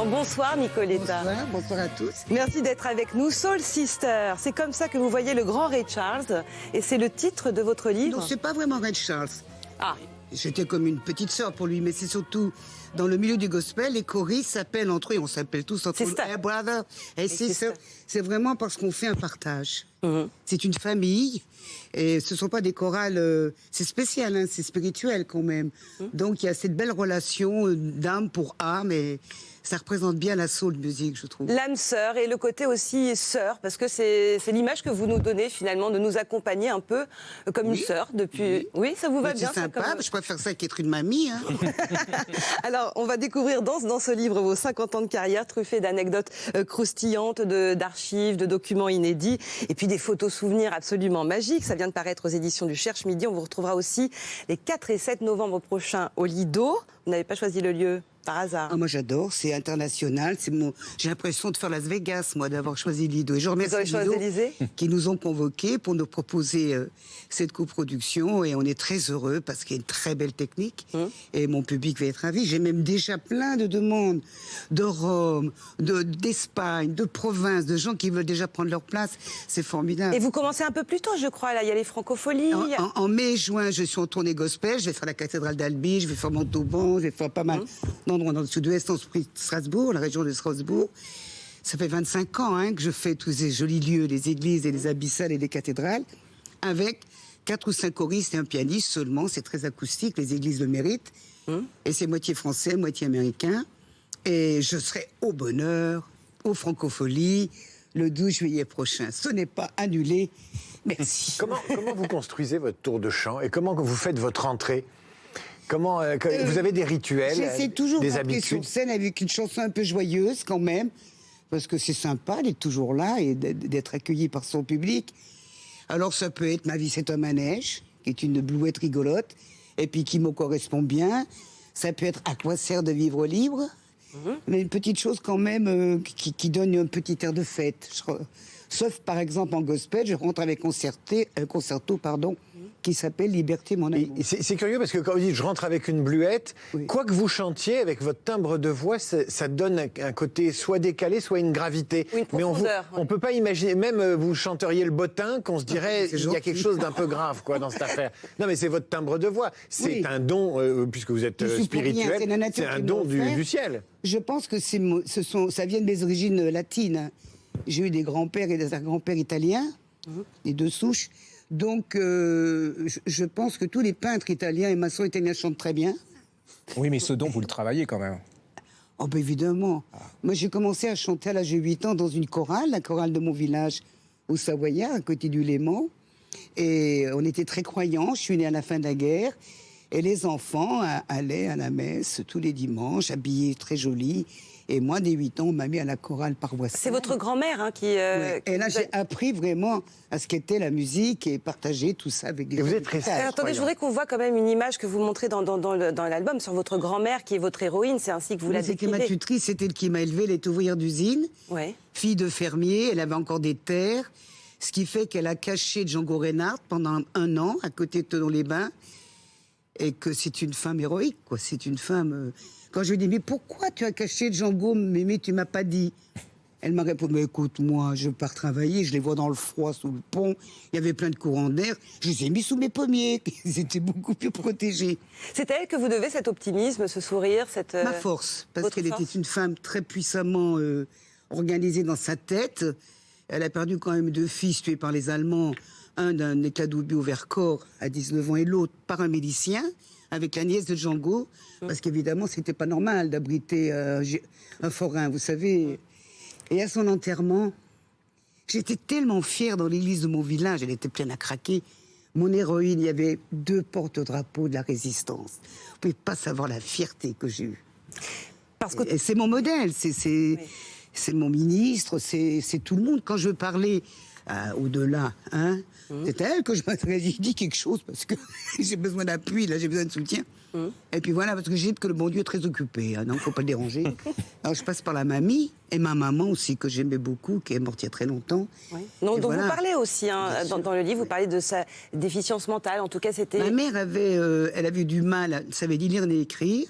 Bonsoir Nicoletta. Bonsoir, bonsoir à tous. Merci d'être avec nous. Soul Sister, c'est comme ça que vous voyez le grand Ray Charles et c'est le titre de votre livre. Non, c'est pas vraiment Ray Charles. Ah, J'étais comme une petite sœur pour lui, mais c'est surtout dans le milieu du gospel, les choristes s'appellent entre eux, et on s'appelle tous entre eux, Sister. hey brother, hey sister. C'est vraiment parce qu'on fait un partage. Mhm. C'est une famille, et ce ne sont pas des chorales, c'est spécial, hein, c'est spirituel quand même. Donc il y a cette belle relation d'âme pour âme, et ça représente bien la soul music, je trouve. l'âme sœur et le côté aussi sœur, parce que c'est l'image que vous nous donnez finalement, de nous accompagner un peu comme une sœur depuis... Oui, ça vous va Ouais, bien c'est ça, sympa, comme... je préfère ça qu'être une mamie. Hein. Alors, on va découvrir dans ce livre vos 50 ans de carrière, truffés d'anecdotes croustillantes, d'archives, de documents inédits, et puis des photos souvenirs absolument magiques. Ça vient de paraître aux éditions du Cherche Midi. On vous retrouvera aussi les 4 et 7 novembre prochains au Lido. Vous n'avez pas choisi le lieu par hasard? Ah, moi j'adore, c'est international, j'ai l'impression de faire Las Vegas, moi, d'avoir choisi Lido. Et je remercie Vous avez choisi Lido l'Élysée qui nous ont convoqués pour nous proposer cette coproduction, et on est très heureux parce qu'il y a une très belle technique et mon public va être ravi. J'ai même déjà plein de demandes de Rome, d'Espagne, de province, de gens qui veulent déjà prendre leur place. C'est formidable. Et vous commencez un peu plus tôt, je crois. Là, il y a les francopholies. En mai, juin, je suis en tournée gospel. Je vais faire la cathédrale d'Albi, je vais faire Montauban, je vais faire pas mal d'endroits dans le sud-ouest, en Strasbourg, la région de Strasbourg. Ça fait 25 ans hein, que je fais tous ces jolis lieux, les églises et les abyssales et les cathédrales, avec 4 ou 5 choristes et un pianiste seulement. C'est très acoustique, les églises le méritent. Et c'est moitié français, moitié américain. Et je serai au bonheur, aux francopholies, le 12 juillet prochain. Ce n'est pas annulé. Merci. Comment vous construisez votre tour de chant et comment vous faites votre entrée? Comment vous avez des rituels, J'essaie toujours des d'entrer sur habitudes? scène avec une chanson un peu joyeuse quand même, parce que c'est sympa d'être toujours là et d'être accueilli par son public. Alors ça peut être Ma vie c'est un manège, qui est une blouette rigolote, et puis qui me correspond bien. Ça peut être À quoi sert de vivre libre, mais une petite chose quand même qui donne un petit air de fête. Sauf par exemple en gospel, je rentre avec un concerto, qui s'appelle Liberté mon amour. C'est curieux parce que quand vous dites je rentre avec une bluette, quoi que vous chantiez avec votre timbre de voix, ça donne un côté soit décalé, soit une gravité. Ou une profondeur. On peut pas imaginer, même vous chanteriez le bottin, qu'on se dirait il y a quelque chose d'un peu grave quoi dans cette affaire. Non mais c'est votre timbre de voix, c'est un don puisque vous êtes spirituel, c'est un don du ciel. Je pense que ça vient de mes origines latines. J'ai eu des grands-pères et des arrière-grands-pères italiens, les 2 souches. Donc, je pense que tous les peintres italiens et maçons italiens chantent très bien. Oui, mais ce don, vous le travaillez quand même. Oh, ben évidemment. Moi, j'ai commencé à chanter à l'âge de 8 ans dans une chorale, la chorale de mon village au Savoyard, à côté du Léman. Et on était très croyants. Je suis née à la fin de la guerre. Et les enfants allaient à la messe tous les dimanches, habillés très jolis. Et moi, dès 8 ans, on m'a mis à la chorale paroissiale. C'est votre grand-mère qui... Ouais. Et là, qui- j'ai appris vraiment à ce qu'était la musique et partager tout ça avec des Et vous gens êtes du resté- village. Alors, attendez, je voudrais qu'on voit quand même une image que vous montrez dans l'album sur votre grand-mère qui est votre héroïne. C'est ainsi que vous la C'était ma décrivez. tutrice, c'était elle qui m'a élevée, elle est ouvrière d'usine, Ouais. fille de fermier, elle avait encore des terres, ce qui fait qu'elle a caché Django Reinhardt pendant 1 an à côté de Thonon-les-Bains, et que c'est une femme héroïque, quoi. C'est une femme... Quand je lui ai dit, mais pourquoi tu as caché Django, mais tu m'as pas dit? Elle m'a répondu, mais écoute, moi, je pars travailler, je les vois dans le froid, sous le pont, il y avait plein de courants d'air, je les ai mis sous mes pommiers, ils étaient beaucoup plus protégés. C'est à elle que vous devez cet optimisme, ce sourire, cette... Ma force, parce votre qu'elle force. était une femme très puissamment organisée dans sa tête. Elle a perdu quand même 2 fils tués par les Allemands, un d'un éclat d'obus au Vercors à 19 ans et l'autre par un milicien, avec la nièce de Django, parce qu'évidemment, c'était pas normal d'abriter un forain, vous savez. Et à son enterrement, j'étais tellement fière dans l'église de mon village, elle était pleine à craquer. Mon héroïne, il y avait 2 porte-drapeaux de la résistance. Vous pouvez pas savoir la fierté que j'ai eue. Parce que... Et c'est mon modèle, c'est mon ministre, c'est tout le monde. Quand je parlais au-delà, hein, c'est à elle que je m'adresse. Je dis quelque chose parce que j'ai besoin d'appui, là j'ai besoin de soutien. Et puis voilà, parce que j'ai dit que le bon Dieu est très occupé, hein, non, faut pas le déranger. Alors je passe par la mamie et ma maman aussi que j'aimais beaucoup, qui est morte il y a très longtemps. Oui. Non, Et dont voilà. vous parlez aussi, hein, dans le livre, vous parlez de sa déficience mentale. En tout cas, c'était... Ma mère elle avait du mal, elle savait ni lire ni écrire.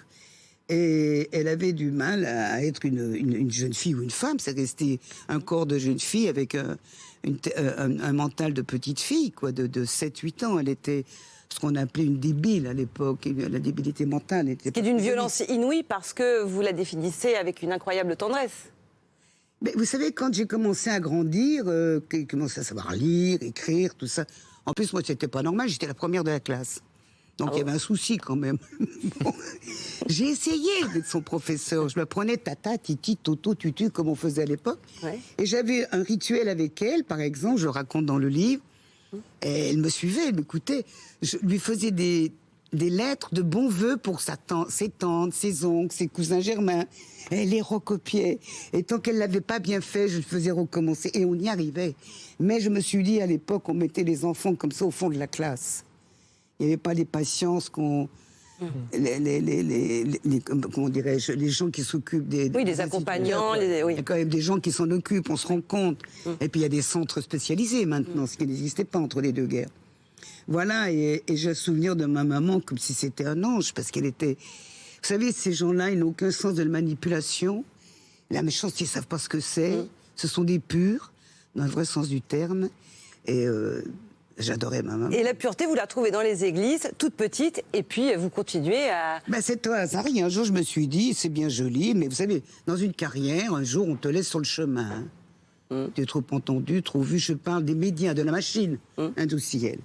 Et elle avait du mal à être une jeune fille ou une femme. C'est resté un corps de jeune fille avec un mental de petite fille, quoi, de 7-8 ans. Elle était ce qu'on appelait une débile à l'époque, la débilité mentale. Ce qui est d'une violence inouïe parce que vous la définissez avec une incroyable tendresse. Mais vous savez, quand j'ai commencé à grandir, j'ai commencé à savoir lire, écrire, tout ça. En plus, moi, c'était pas normal, j'étais la première de la classe. Donc, il y avait un souci quand même. Bon, j'ai essayé d'être son professeur. Je me prenais tata, titi, toto, tutu, comme on faisait à l'époque. Ouais. Et j'avais un rituel avec elle, par exemple, je le raconte dans le livre. Et elle me suivait, elle m'écoutait. Je lui faisais des lettres de bons vœux pour ses tantes, ses oncles, ses cousins germains. Elle les recopiait. Et tant qu'elle ne l'avait pas bien fait, je le faisais recommencer. Et on y arrivait. Mais je me suis dit, à l'époque, on mettait les enfants comme ça au fond de la classe. Il n'y avait pas les patiences comment dirais-je, les gens qui s'occupent des... Oui, des accompagnants. Oui. Il y a quand même des gens qui s'en occupent, on se rend compte. Et puis il y a des centres spécialisés maintenant, ce qui n'existait pas entre les deux guerres. Voilà, et j'ai un souvenir de ma maman comme si c'était un ange, parce qu'elle était... Vous savez, ces gens-là, ils n'ont aucun sens de la manipulation. La méchanceté, ils ne savent pas ce que c'est. Ce sont des purs, dans le vrai sens du terme. Et... j'adorais ma maman. Et la pureté, vous la trouvez dans les églises, toute petite, et puis vous continuez à... Ben c'est toi, ça rien. Un jour, je me suis dit, c'est bien joli, mais vous savez, dans une carrière, un jour, on te laisse sur le chemin. Tu es trop entendu, trop vu. Je parle des médias, de la machine industrielle.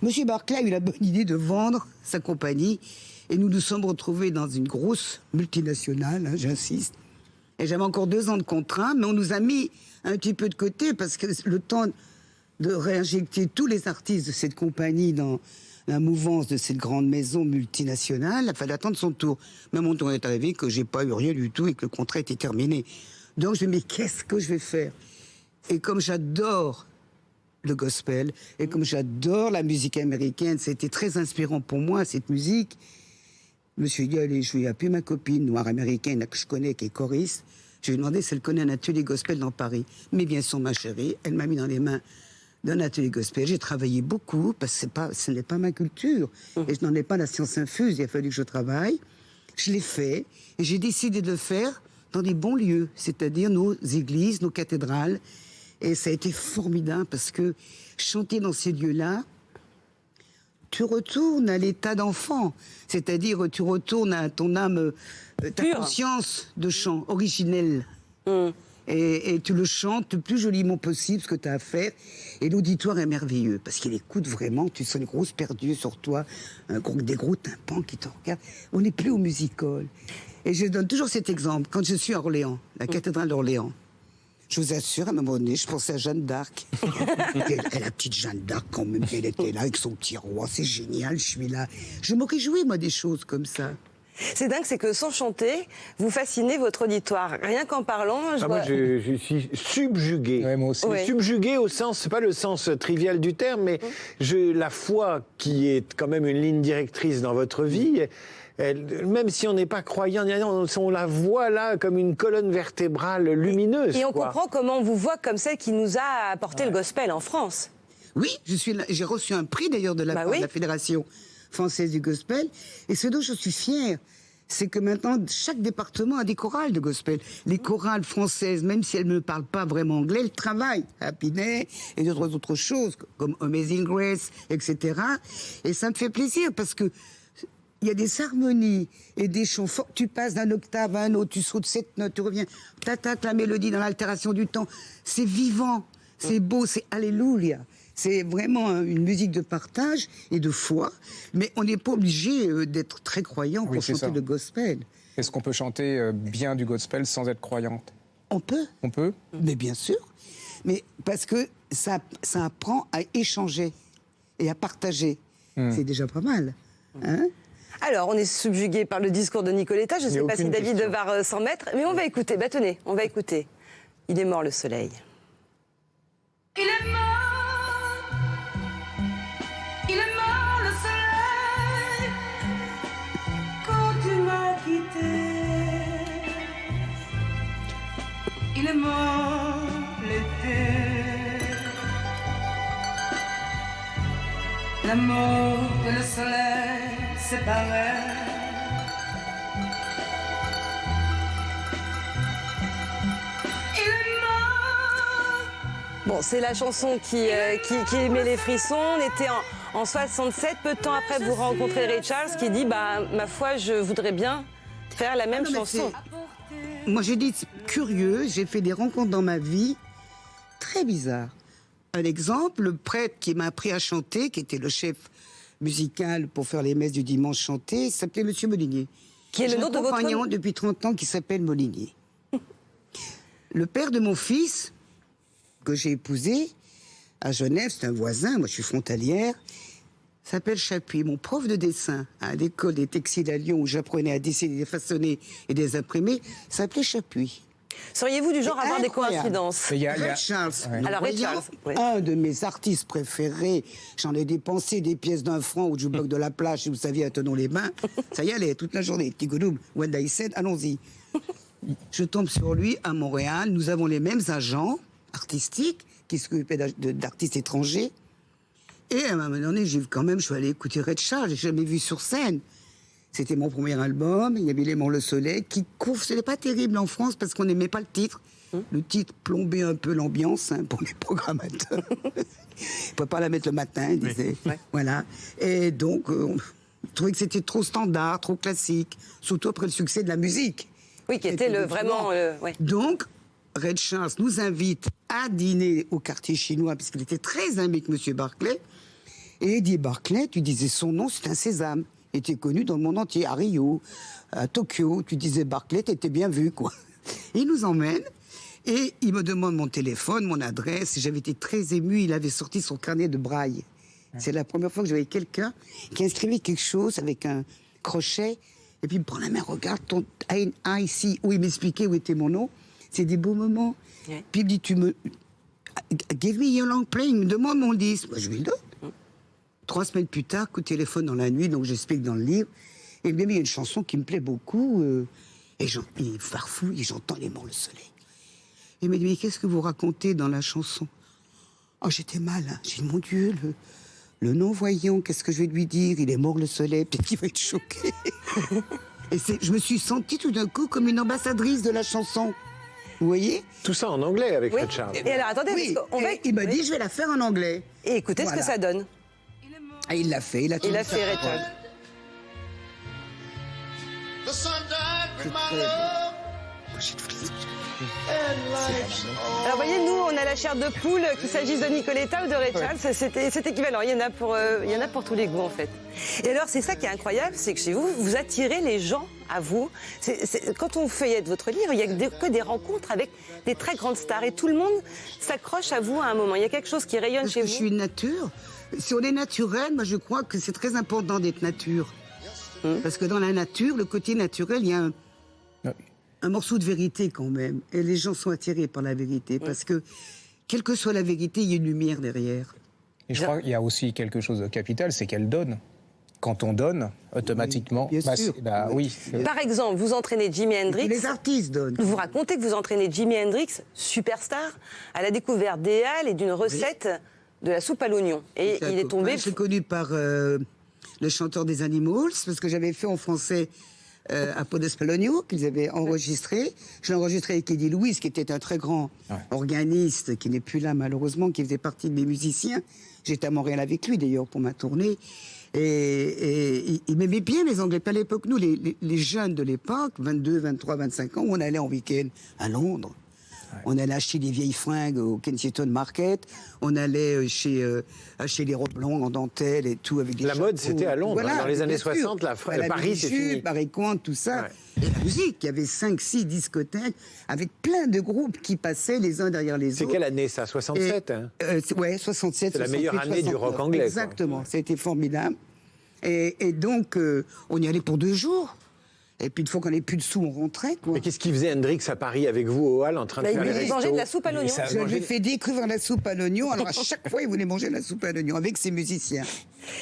Monsieur Barclay a eu la bonne idée de vendre sa compagnie, et nous nous sommes retrouvés dans une grosse multinationale, hein, j'insiste. Et j'avais encore 2 ans de contrat, mais on nous a mis un petit peu de côté, parce que le temps de réinjecter tous les artistes de cette compagnie dans la mouvance de cette grande maison multinationale, il fallait attendre son tour. Mais mon tour est arrivé que j'ai pas eu rien du tout et que le contrat était terminé. Donc je me dis, mais qu'est-ce que je vais faire? Et comme j'adore le gospel, et comme j'adore la musique américaine, c'était très inspirant pour moi, cette musique. Je me suis dit, allez, je vais appeler ma copine noire américaine que je connais, qui est choriste. Je lui ai demandé si elle connaît un atelier gospel dans Paris. Mais bien sûr, ma chérie, elle m'a mis dans les mains d'un atelier gospel. J'ai travaillé beaucoup, parce que ce n'est pas ma culture. Et je n'en ai pas la science infuse, il a fallu que je travaille. Je l'ai fait, et j'ai décidé de le faire dans des bons lieux, c'est-à-dire nos églises, nos cathédrales. Et ça a été formidable, parce que chanter dans ces lieux-là, tu retournes à l'état d'enfant. C'est-à-dire, tu retournes à ton âme, ta conscience de chant originel. Et tu le chantes le plus joliment possible, ce que tu as à faire. Et l'auditoire est merveilleux, parce qu'il écoute vraiment, tu sens une grosse perdue sur toi, des gros tympans qui te regardent. On n'est plus au music-hall. Et je donne toujours cet exemple. Quand je suis à Orléans, la cathédrale d'Orléans, je vous assure, à un moment donné, je pensais à Jeanne d'Arc. Et la petite Jeanne d'Arc, quand même, elle était là avec son petit roi, c'est génial, je suis là. Je me réjouis, moi, des choses comme ça. C'est dingue, c'est que sans chanter, vous fascinez votre auditoire. Rien qu'en parlant, moi, je suis subjugué. Ouais, moi aussi. Ouais. Subjugué au sens, c'est pas le sens trivial du terme, mais la foi qui est quand même une ligne directrice dans votre vie, même si on n'est pas croyant, on la voit là comme une colonne vertébrale lumineuse. Et on comprend comment on vous voit comme celle qui nous a apporté le gospel en France. Oui, j'ai reçu un prix d'ailleurs de la Fédération française du gospel. Et ce dont je suis fière, c'est que maintenant, chaque département a des chorales de gospel. Les chorales françaises, même si elles ne parlent pas vraiment anglais, elles travaillent à Pinet et d'autres choses, comme Amazing Grace, etc. Et ça me fait plaisir, parce que il y a des harmonies et des chants forts. Tu passes d'un octave à un autre, tu sautes 7 notes, tu reviens, t'attaques la mélodie dans l'altération du temps. C'est vivant, c'est beau, c'est alléluia. C'est vraiment une musique de partage et de foi, mais on n'est pas obligé d'être très croyant pour chanter le gospel. Est-ce qu'on peut chanter bien du gospel sans être croyante? On peut. On peut? Mais bien sûr. Mais parce que ça apprend à échanger et à partager. C'est déjà pas mal. Hein? Alors, on est subjugué par le discours de Nicoletta. Je ne sais pas si David va s'en mettre, mais on va écouter. Bah tenez, on va écouter. Il est mort, le soleil. Il est mort. Il est mort, le soleil, quand tu m'as quitté. Il est mort, l'été. L'amour et le soleil séparés. Bon, c'est la chanson qui émet les frissons. On était en 67, peu de temps après, vous rencontrez Ray Charles qui dit, bah, ma foi, je voudrais bien faire la même chanson. Moi, j'ai dit curieux, j'ai fait des rencontres dans ma vie très bizarres. Un exemple, le prêtre qui m'a appris à chanter, qui était le chef musical pour faire les messes du dimanche chantées, il s'appelait Monsieur Molinier. Qui est le nom de votre compagnon depuis 30 ans qui s'appelle Molinier. Le père de mon fils, que j'ai épousé à Genève, c'est un voisin, moi je suis frontalière, s'appelle Chapuis. Mon prof de dessin à l'école des textiles à Lyon où j'apprenais à dessiner, des façonner et des imprimer, s'appelait Chapuis. Seriez-vous du genre à avoir des coïncidences? Ray Charles, Alors, Ray Charles, oui. un de mes artistes préférés, j'en ai dépensé des pièces d'1 franc au jukebox de la plage, si vous saviez, à tenons les mains, ça y allait, toute la journée. Petit godoum, when I said, allons-y. Je tombe sur lui à Montréal, nous avons les mêmes agents artistiques qui s'occupaient d'artistes étrangers. Et à un moment donné, je suis allé écouter Ray Charles, j'ai jamais vu sur scène. C'était mon premier album, il y avait Les Morts le Soleil, qui couvre, ce n'est pas terrible en France parce qu'on n'aimait pas le titre. Le titre plombait un peu l'ambiance pour les programmateurs. On ne pouvait pas la mettre le matin, ils disaient. Ouais. Voilà. Et donc, on trouvait que c'était trop standard, trop classique, surtout après le succès de la musique. Oui, qui était vraiment... ouais. Donc, Ray Charles nous invite à dîner au quartier chinois, puisqu'il était très ami avec M. Barclay. Et Eddie Barclay, tu disais son nom, c'est un sésame. Il était connu dans le monde entier, à Rio, à Tokyo. Tu disais Barclay, t'étais bien vu, quoi. Il nous emmène et il me demande mon téléphone, mon adresse. J'avais été très émue, il avait sorti son carnet de braille. C'est la première fois que j'avais quelqu'un qui inscrivait quelque chose avec un crochet. Et puis il me prend la main, regarde ton ici, où il m'expliquait où était mon nom. C'est des beaux moments. Ouais. Puis il me dit, give me your long play, il me demande mon disque. Moi, je lui le donne. 3 semaines plus tard, coup de téléphone dans la nuit, donc j'explique dans le livre. Et il me dit, il y a une chanson qui me plaît beaucoup. Et il farfouille et j'entends Les Morts le Soleil. Il me dit, mais qu'est-ce que vous racontez dans la chanson? Oh, j'étais mal. Hein. J'ai dit, mon Dieu, le non-voyant, qu'est-ce que je vais lui dire? Il est mort le soleil, peut-être qu'il va être choqué. Et je me suis sentie tout d'un coup comme une ambassadrice de la chanson. Vous voyez? Tout ça en anglais avec Oui. Ray Charles. Et alors, attendez, Oui. parce qu'on va... Et il m'a dit, je vais la faire en anglais. Et écoutez ce que ça donne. Et il l'a fait. Il a fait Ray Charles. Alors, voyez, nous, on a la chair de poule, qu'il s'agisse de Nicoletta ou de Ray Charles, c'est équivalent. Il y en a pour tous les goûts, en fait. Et alors, c'est ça qui est incroyable, c'est que chez vous, vous attirez les gens à vous. Quand on feuillette votre livre, il n'y a que des rencontres avec des très grandes stars. Et tout le monde s'accroche à vous à un moment. Il y a quelque chose qui rayonne Parce chez que vous. je suis une nature. Si on est naturel, moi, je crois que c'est très important d'être nature. Parce que dans la nature, le côté naturel, il y a un morceau de vérité quand même. Et les gens sont attirés par la vérité. Parce que, quelle que soit la vérité, il y a une lumière derrière. Et je crois qu'il y a aussi quelque chose de capital, c'est qu'elle donne. Quand on donne, automatiquement... Oui, bien sûr. Oui. Par exemple, vous entraînez Jimi Hendrix. Les artistes donnent. Vous racontez que vous entraînez Jimi Hendrix, superstar, à la découverte des Halles et d'une recette de la soupe à l'oignon. Et il est tombé... Je suis connu par le chanteur des Animals, parce que j'avais fait en français à Podespalogno, qu'ils avaient enregistré. Je l'ai enregistré avec Eddie Louis, qui était un très grand organiste, qui n'est plus là malheureusement, qui faisait partie de mes musiciens. J'étais à Montréal avec lui d'ailleurs pour ma tournée. Et il m'aimait bien les Anglais. Puis à l'époque, nous, les jeunes de l'époque, 22, 23, 25 ans, on allait en week-end à Londres. On allait acheter des vieilles fringues au Kensington Market. On allait acheter les robes longues en dentelle et tout. Avec des La mode, chapeaux. c'était à Londres. Voilà, dans les années bien sûr. 60, Paris, c'est fini. Paris-Coin, tout ça. Ouais. Et la musique, il y avait 5, 6 discothèques avec plein de groupes qui passaient les uns derrière les C'est autres. quelle année, ça? 67 hein? Ouais, 67. C'est la meilleure 68, année du 69. rock anglais, quoi. Exactement, c'était formidable. Et donc, on y allait pour 2 jours. Et puis, une fois qu'on n'avait plus de sous, on rentrait, quoi. Mais qu'est-ce qu'il faisait Hendrix à Paris avec vous au hall en train de faire les Il restos? mangeait de la soupe à l'oignon. Je lui ai fait découvrir la soupe à l'oignon. Alors, à chaque fois, il voulait manger la soupe à l'oignon avec ses musiciens.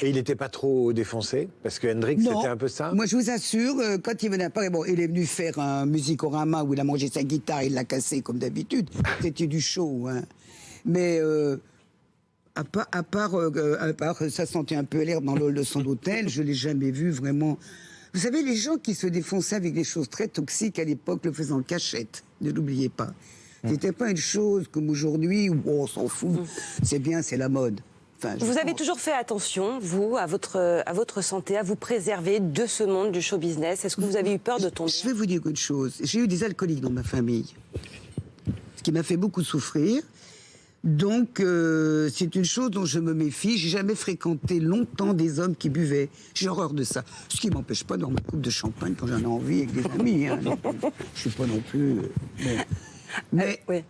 Et il n'était pas trop défoncé? Parce que Hendrix, Non. c'était un peu ça? Moi, je vous assure, quand il venait à Paris, bon, il est venu faire un musicorama où il a mangé sa guitare, il l'a cassé comme d'habitude. C'était du show, hein. Mais à part ça sentait un peu l'herbe dans le hall de son hôtel, je l'ai jamais vu vraiment. Vous savez, les gens qui se défonçaient avec des choses très toxiques à l'époque le faisaient en cachette. Ne l'oubliez pas. C'était pas une chose comme aujourd'hui où on s'en fout. C'est bien, c'est la mode. Enfin, Vous avez toujours fait attention, vous, à votre santé, à vous préserver de ce monde du show business. Est-ce que vous avez eu peur de tomber? Je vais vous dire une chose. J'ai eu des alcooliques dans ma famille, ce qui m'a fait beaucoup souffrir. Donc, c'est une chose dont je me méfie. J'ai jamais fréquenté longtemps des hommes qui buvaient. J'ai horreur de ça. Ce qui m'empêche pas de boire ma coupe de champagne quand j'en ai envie avec des amis. Hein. Je suis pas non plus... mais oui.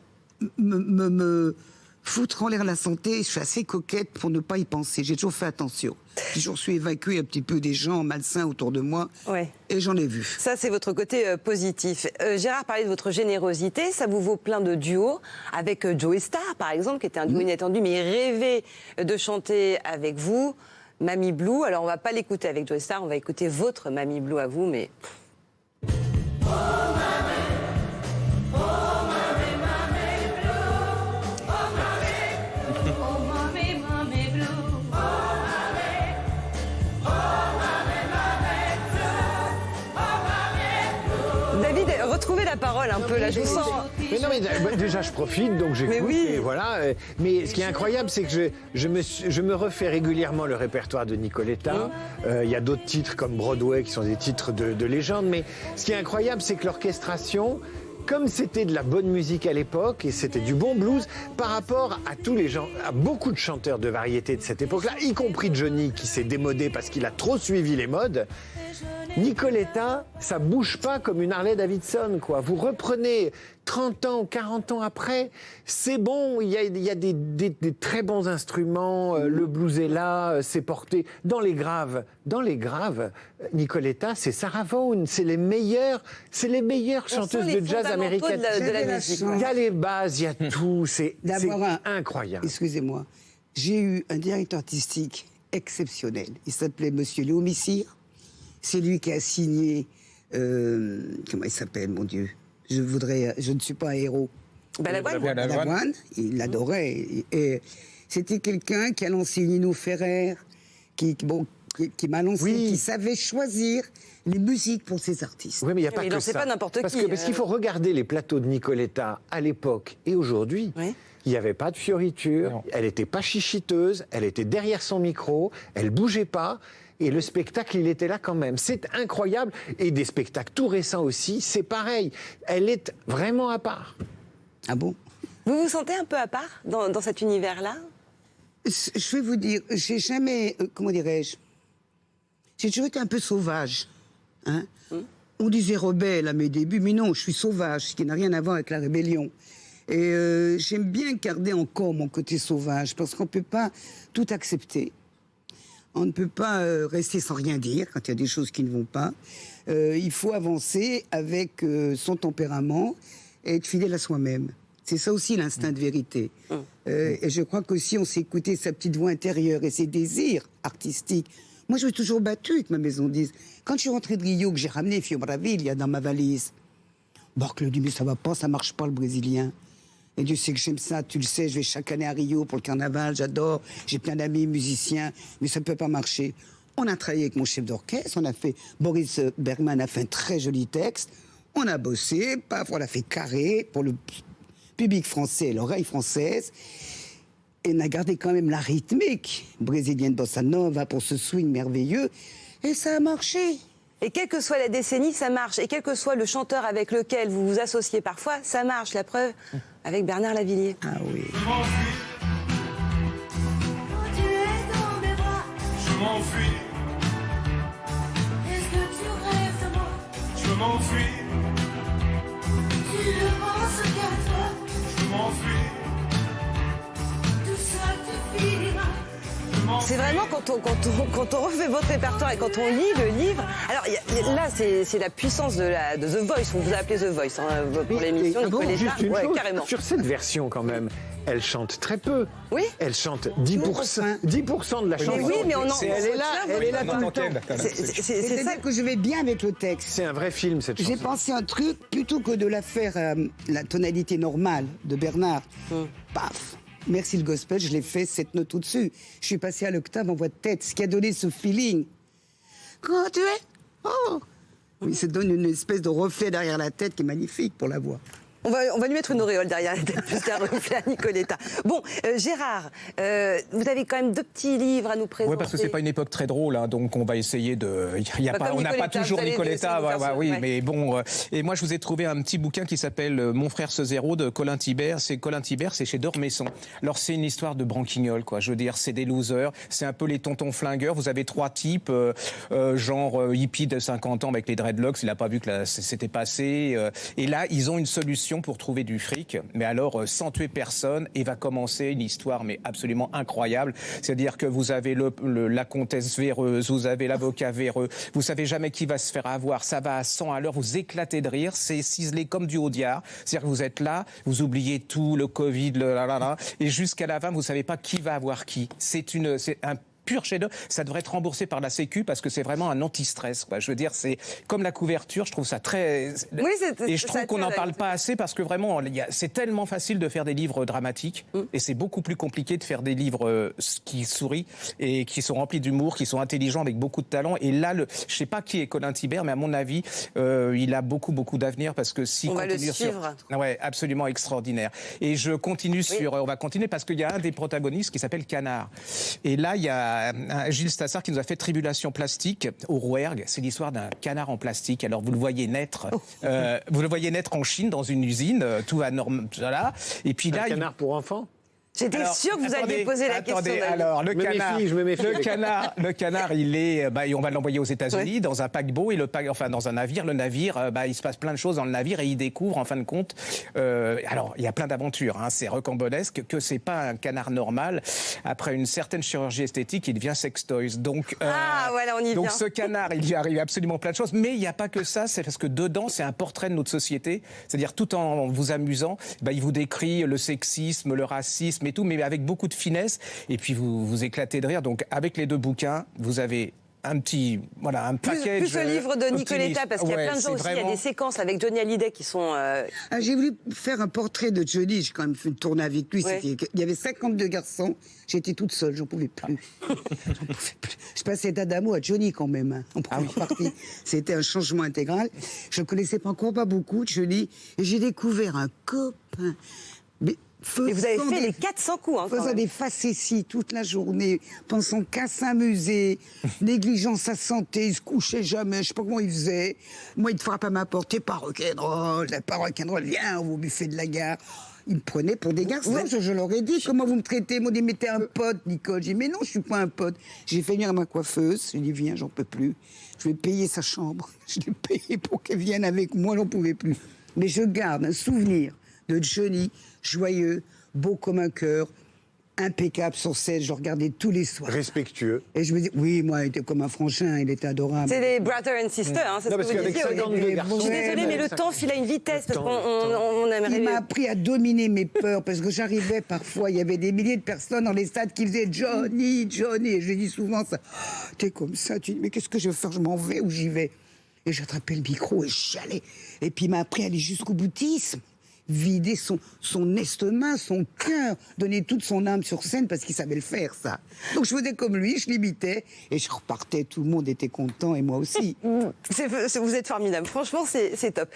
me foutre en l'air la santé, je suis assez coquette pour ne pas y penser. J'ai toujours fait attention. J'ai toujours su évacuer un petit peu des gens malsains autour de moi. Ouais. Et j'en ai vu. Ça, c'est votre côté positif. Gérard parlait de votre générosité. Ça vous vaut plein de duos avec Joey Starr, par exemple, qui était un duo inattendu, mais il rêvait de chanter avec vous. Mamie Blue. Alors, on va pas l'écouter avec Joey Starr, on va écouter votre Mamie Blue à vous, mais... David, retrouvez la parole un peu, là, je vous sens... Mais non, mais déjà, je profite, donc j'écoute. Mais oui. Et voilà. Mais ce qui est incroyable, c'est que je me refais régulièrement le répertoire de Nicoletta. Il y a d'autres titres comme Broadway qui sont des titres de légende. Mais ce qui est incroyable, c'est que l'orchestration, comme c'était de la bonne musique à l'époque et c'était du bon blues, par rapport à tous les gens, à beaucoup de chanteurs de variété de cette époque-là, y compris Johnny qui s'est démodé parce qu'il a trop suivi les modes, Nicoletta, ça bouge pas comme une Harley Davidson, quoi. Vous reprenez 30 ans, 40 ans après, c'est bon, il y a des très bons instruments, le blues est là, c'est porté dans les graves. Dans les graves, Nicoletta, c'est Sarah Vaughan, c'est les meilleures chanteuses de jazz américaines. De la musique. Il y a les bases, il y a tout, c'est incroyable. Excusez-moi, j'ai eu un directeur artistique exceptionnel. Il s'appelait Monsieur Léo Missire. C'est lui qui a signé... comment il s'appelle, mon Dieu? Je ne suis pas un héros. Balavoine, il l'adorait. Et c'était quelqu'un qui a lancé Nino Ferrer, qui m'a lancé, qui savait choisir les musiques pour ses artistes. Oui, mais il n'y a pas que ça. pas n'importe parce qui. Parce qu'il faut regarder les plateaux de Nicoletta à l'époque et aujourd'hui. Oui. Il n'y avait pas de fioriture, Non. elle n'était pas chichiteuse, elle était derrière son micro, elle bougeait pas. Et le spectacle, il était là quand même. C'est incroyable. Et des spectacles tout récents aussi, c'est pareil. Elle est vraiment à part. Ah bon? Vous vous sentez un peu à part dans cet univers-là? Je vais vous dire, j'ai jamais... comment dirais-je? J'ai toujours été un peu sauvage. Hein? On disait rebelle à mes débuts, mais non, je suis sauvage, ce qui n'a rien à voir avec la rébellion. Et j'aime bien garder encore mon côté sauvage, parce qu'on ne peut pas tout accepter. On ne peut pas rester sans rien dire quand il y a des choses qui ne vont pas. Il faut avancer avec son tempérament et être fidèle à soi-même. C'est ça aussi l'instinct de vérité. Et je crois qu'aussi on s'est écouté sa petite voix intérieure et ses désirs artistiques. Moi, je me suis toujours battue avec ma maison de disques. Quand je suis rentrée de Rio, que j'ai ramené Fio Brasilia dans ma valise, Barclay dit mais ça va pas, ça marche pas le brésilien. Et Dieu sait que j'aime ça, tu le sais, je vais chaque année à Rio pour le carnaval, j'adore, j'ai plein d'amis musiciens, mais ça ne peut pas marcher. On a travaillé avec mon chef d'orchestre, Boris Bergman a fait un très joli texte, on a bossé, paf, on l'a fait carré pour le public français, l'oreille française, et on a gardé quand même la rythmique brésilienne bossa nova pour ce swing merveilleux, et ça a marché. Et quelle que soit la décennie, ça marche. Et quel que soit le chanteur avec lequel vous vous associez parfois, ça marche. La preuve avec Bernard Lavilliers. Ah oui. Quand tu es dans mes bras, Je m'enfuis, est-ce que tu rêves de moi? je m'enfuis, Tu ne penses qu'à toi, je m'enfuis, tout ça te finira. je m'enfuis. C'est vraiment quand on refait votre répertoire et quand on lit le livre. Alors là, c'est la puissance de The Voice. On vous a appelé The Voice hein, pour l'émission. Ah bon, Nicoletta. juste une Ouais, chose, carrément. sur cette version quand même, elle chante très peu. Oui. Elle chante 10%, 10% de la chanson. Mais oui, mais on en- elle est là, elle est là tout le temps. C'est ça. C'est-à-dire que je vais bien avec le texte. C'est un vrai film cette chanson. J'ai pensé un truc, plutôt que de la faire la tonalité normale de Bernard, paf, merci le gospel, je l'ai fait 7 notes au-dessus. Je suis passé à l'octave en voix de tête, ce qui a donné ce feeling. Quand tu es... Oh oui, ça donne une espèce de reflet derrière la tête qui est magnifique pour la voix. On va lui mettre une auréole derrière la tête plus qu'un reflet à Nicoletta. Bon, Gérard, vous avez quand même 2 petits livres à nous présenter. Oui, parce que c'est pas une époque très drôle, hein, donc on va essayer de. On n'a pas toujours Nicoletta, oui, mais bon. Et moi, je vous ai trouvé un petit bouquin qui s'appelle Mon frère ce zéro de Colin Thibert. C'est Colin Thibert, c'est chez Dormesson. Alors c'est une histoire de branquignol, quoi. Je veux dire, c'est des losers, c'est un peu les tontons flingueurs. Vous avez 3 types, genre hippie de 50 ans avec les dreadlocks. Il a pas vu que c'était passé. Et là, ils ont une solution pour trouver du fric, mais alors sans tuer personne, et va commencer une histoire mais absolument incroyable. C'est-à-dire que vous avez la comtesse véreuse, vous avez l'avocat véreux, vous savez jamais qui va se faire avoir, ça va à 100 à l'heure, vous éclatez de rire, c'est ciselé comme du Audiard. C'est-à-dire que vous êtes là, vous oubliez tout, le Covid, et jusqu'à la fin, vous savez pas qui va avoir qui. C'est un pur chef-d'œuvre. Ça devrait être remboursé par la Sécu parce que c'est vraiment un anti-stress, quoi. Je veux dire, c'est comme la couverture, je trouve ça très... Oui, et je trouve qu'on n'en parle pas assez parce que vraiment, c'est tellement facile de faire des livres dramatiques et c'est beaucoup plus compliqué de faire des livres qui sourient et qui sont remplis d'humour, qui sont intelligents avec beaucoup de talent. Et là, je sais pas qui est Colin Thibert, mais à mon avis, il a beaucoup d'avenir parce que si on va le suivre. Ouais, absolument extraordinaire. Et je continue on va continuer parce qu'il y a un des protagonistes qui s'appelle Canard. Et là, il y a Gilles Stassard qui nous a fait Tribulation plastique au Rouergue. C'est l'histoire d'un canard en plastique. Alors vous le voyez naître, en Chine dans une usine, tout va normal, voilà. Et puis là, canard pour enfants. J'étais sûre que vous alliez poser la question. Alors, le canard, je me méfie. le canard, il est, on va l'envoyer aux États-Unis dans un paquebot et dans un navire. Le navire, il se passe plein de choses dans le navire et il découvre, en fin de compte, alors il y a plein d'aventures. Hein, c'est rocambolesque que c'est pas un canard normal. Après une certaine chirurgie esthétique, il devient sextoys. Donc, voilà, on y vient. Donc ce canard, il y arrive absolument plein de choses. Mais il n'y a pas que ça. C'est parce que dedans, c'est un portrait de notre société. C'est-à-dire tout en vous amusant, il vous décrit le sexisme, le racisme et tout, mais avec beaucoup de finesse. Et puis vous vous éclatez de rire. Donc avec les 2 bouquins, vous avez un package. Plus ce livre de Nicoletta, parce qu'il y a plein de gens aussi, il y a des séquences avec Johnny Hallyday qui sont... J'ai voulu faire un portrait de Johnny, j'ai quand même fait une tournée avec lui. Ouais. Il y avait 52 garçons, j'étais toute seule, j'en pouvais plus. Je passais d'Adamo à Johnny quand même, hein, en première partie. C'était un changement intégral. Je ne connaissais encore pas beaucoup Johnny, et j'ai découvert un copain. Et vous avez fait les 400 coups. Faisant des facéties toute la journée, pensant qu'à s'amuser, négligeant sa santé, il se couchait jamais, je sais pas comment il faisait. Moi, il te frappe à ma porte, t'es pas rock'n'roll, viens au buffet de la gare. Il me prenait pour des garçons, je leur ai dit, comment vous me traitez? Ils m'ont dit, mais t'es un pote, Nicole. J'ai dit, mais non, je suis pas un pote. J'ai fait venir ma coiffeuse, j'ai dit, viens, j'en peux plus. Je vais payer sa chambre. Je l'ai payé pour qu'elle vienne avec moi, j'en pouvais plus. Mais je garde un souvenir de Johnny, joyeux, beau comme un cœur, impeccable sur scène, je le regardais tous les soirs. Respectueux. Et je me dis, oui, moi, il était comme un franchin, il était adorable. C'est des brother and sister, hein, c'est ce que vous disiez. 52 garçons. Je suis désolée, mais le temps file à une vitesse, parce qu'on aimerait... Il m'a appris à dominer mes peurs, parce que j'arrivais parfois, il y avait des milliers de personnes dans les stades qui faisaient Johnny, Johnny, et je dis souvent ça. T'es comme ça, tu dis, mais qu'est-ce que je vais faire? Je m'en vais ou j'y vais? Et j'attrapais le micro et j'allais. Et puis il m'a appris à aller jusqu'au boutisme. Vider son estomac, son cœur, donner toute son âme sur scène parce qu'il savait le faire, ça. Donc je faisais comme lui, je l'imitais et je repartais, tout le monde était content et moi aussi. Vous êtes formidable, franchement c'est top.